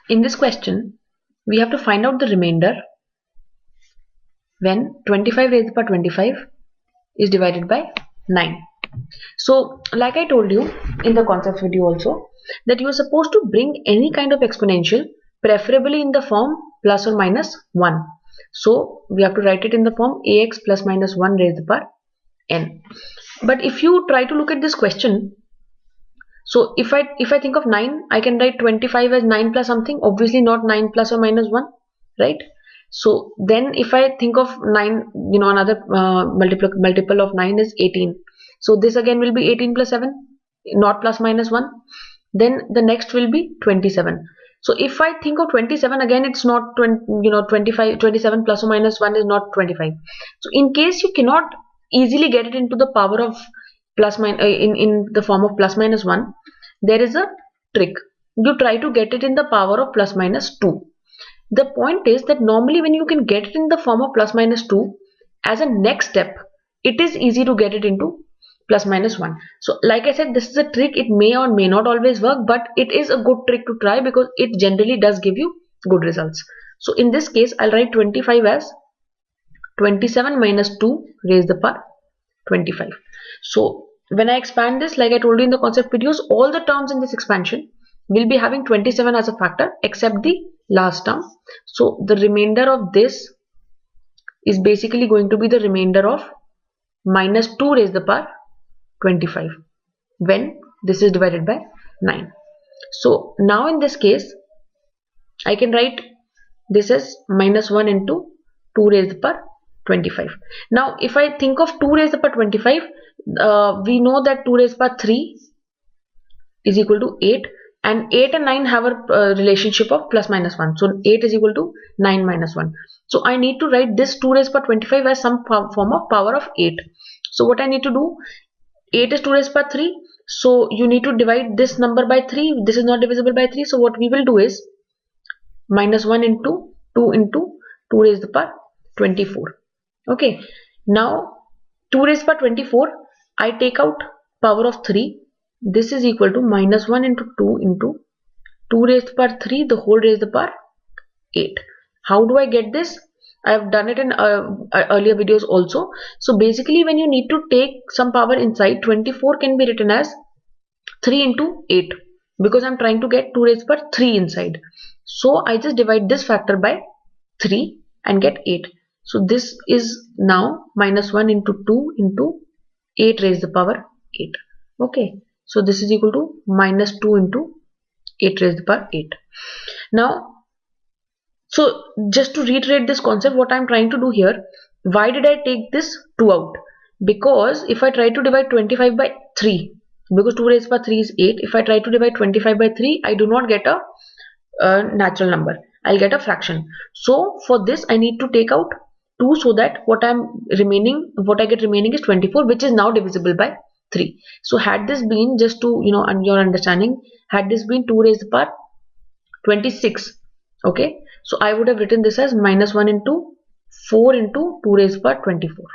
in this question, we have to find out the remainder when 25 raised to the power 25 is divided by 9. So, like I told you in the concept video also, that you are supposed to bring any kind of exponential, preferably in the form plus or minus 1. So, we have to write it in the form ax plus minus 1 raised to the power n. But if you try to look at this question, so if I think of 9, I can write 25 as 9 plus something, obviously not 9 plus or minus 1, right? So then if I think of 9, another multiple of 9 is 18. So this again will be 18 plus 7, not plus minus 1. Then the next will be 27. So if I think of 27 again, it's not 25, 27 plus or minus 1 is not 25. So in case you cannot easily get it into the power of plus minus in the form of plus minus 1, there is a trick. You try to get it in the power of plus minus 2. The point is that normally when you can get it in the form of plus minus 2, as a next step, it is easy to get it into plus minus 1. So like I said, this is a trick. It may or may not always work, but it is a good trick to try because it generally does give you good results. So in this case, I'll write 25 as 27 minus 2 raised to the power 25. So when I expand this, like I told you in the concept videos, all the terms in this expansion will be having 27 as a factor except the last term. So the remainder of this is basically going to be the remainder of minus 2 raised to the power 25 when this is divided by 9. So now in this case, I can write this as minus 1 into 2 raised to the power 25. Now if I think of 2 raised to the power 25, we know that 2 raised to the power 3 is equal to 8, and 8 and 9 have a relationship of plus minus 1. So 8 is equal to 9 minus 1. So I need to write this 2 raised to the power 25 as some form of power of 8. So what I need to do, 8 is 2 raised to the power 3. So you need to divide this number by 3. This is not divisible by 3. So what we will do is minus 1 into 2 raised to the power 24. Okay. Now 2 raised to the power 24, I take out power of 3. This is equal to minus 1 into 2 raised to the power 3 the whole raised to the power 8. How do I get this? I have done it in earlier videos also. So basically when you need to take some power inside, 24 can be written as 3 into 8 because I'm trying to get 2 raised to the power 3 inside. So I just divide this factor by 3 and get 8. So this is now minus 1 into 2 into 8 raised to the power 8. Okay. So this is equal to minus 2 into 8 raised to the power 8. Now, so just to reiterate this concept, what I'm trying to do here, why did I take this 2 out? Because if I try to divide 25 by 3, because 2 raised to the power 3 is 8, if I try to divide 25 by 3, I do not get a natural number. I'll get a fraction. So for this, I need to take out 2 so that what I get remaining is 24, which is now divisible by 3. So had this been, just to your understanding, had this been 2 raised to the power 26, okay, so I would have written this as minus 1 into 4 into 2 raised to the power 24.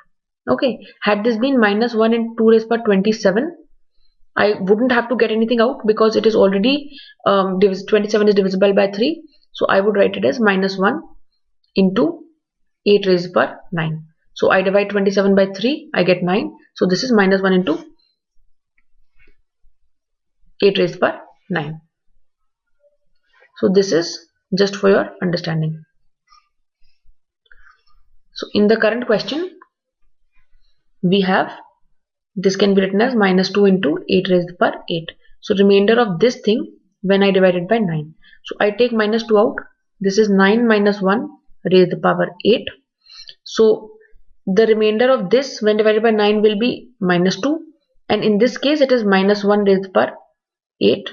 Okay, had this been minus 1 into 2 raised to the power 27, I wouldn't have to get anything out because it is already 27 is divisible by 3. So I would write it as minus 1 into 8 raised to the power 9. So I divide 27 by 3, I get 9. So this is minus 1 into 8 raised to the power 9. So this is just for your understanding. So in the current question, we have this can be written as minus 2 into 8 raised to the power 8. So remainder of this thing when I divide it by 9. So I take minus 2 out. This is 9 minus 1 raised to the power 8. So the remainder of this when divided by 9 will be minus 2. And in this case it is minus 1 raised to the power 8.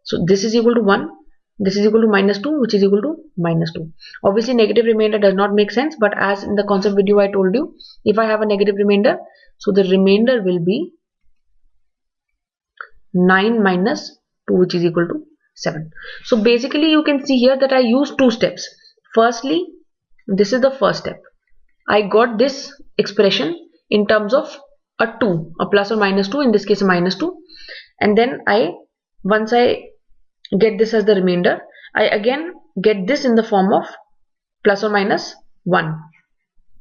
So this is equal to 1. This is equal to minus 2, which is equal to minus 2. Obviously negative remainder does not make sense, but as in the concept video I told you, if I have a negative remainder, so the remainder will be 9 minus 2, which is equal to 7. So basically you can see here that I use 2 steps. Firstly, this is the first step. I got this expression in terms of a 2, a plus or minus 2, in this case a minus 2. And then once I get this as the remainder, I again get this in the form of plus or minus 1.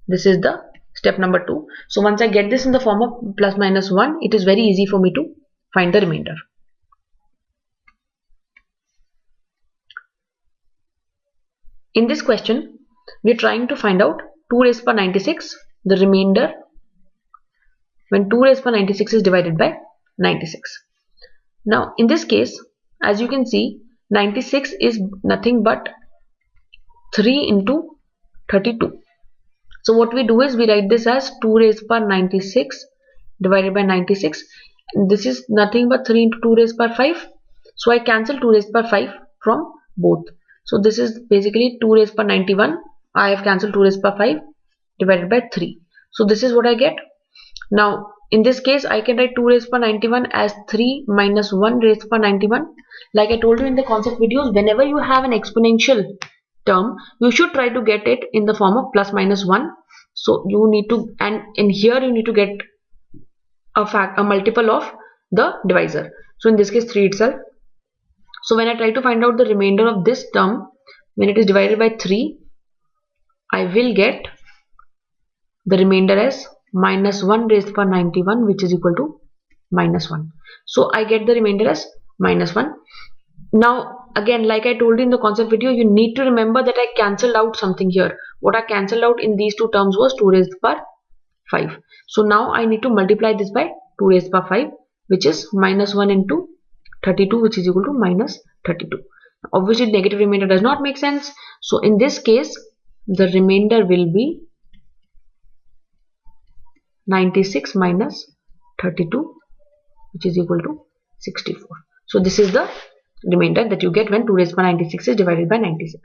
This is the step number 2. So once I get this in the form of plus minus 1, it is very easy for me to find the remainder. In this question, we are trying to find out 2 raised power 96, the remainder when 2 raised power 96 is divided by 96. Now in this case, as you can see, 96 is nothing but 3 into 32. So what we do is we write this as 2 raised power 96 divided by 96. This is nothing but 3 into 2 raised power 5. So I cancel 2 raised power 5 from both. So this is basically 2 raised power 91. I have cancelled 2 raised power 5 divided by 3. So this is what I get. Now in this case, I can write 2 raised power 91 as 3 minus 1 raised power 91. Like I told you in the concept videos, whenever you have an exponential term, you should try to get it in the form of plus minus 1. So you need to, and in here you need to get a multiple of the divisor. So in this case 3 itself. So when I try to find out the remainder of this term, when it is divided by 3, I will get the remainder as minus 1 raised power 91, which is equal to minus 1. So I get the remainder as minus 1. Now again, like I told you in the concept video, you need to remember that I cancelled out something here. What I cancelled out in these two terms was 2 raised power 5. So now I need to multiply this by 2 raised power 5, which is minus 1 into 32, which is equal to minus 32. Obviously negative remainder does not make sense. So in this case, the remainder will be 96 minus 32, which is equal to 64. So this is the remainder that you get when 2 raised power 96 is divided by 96.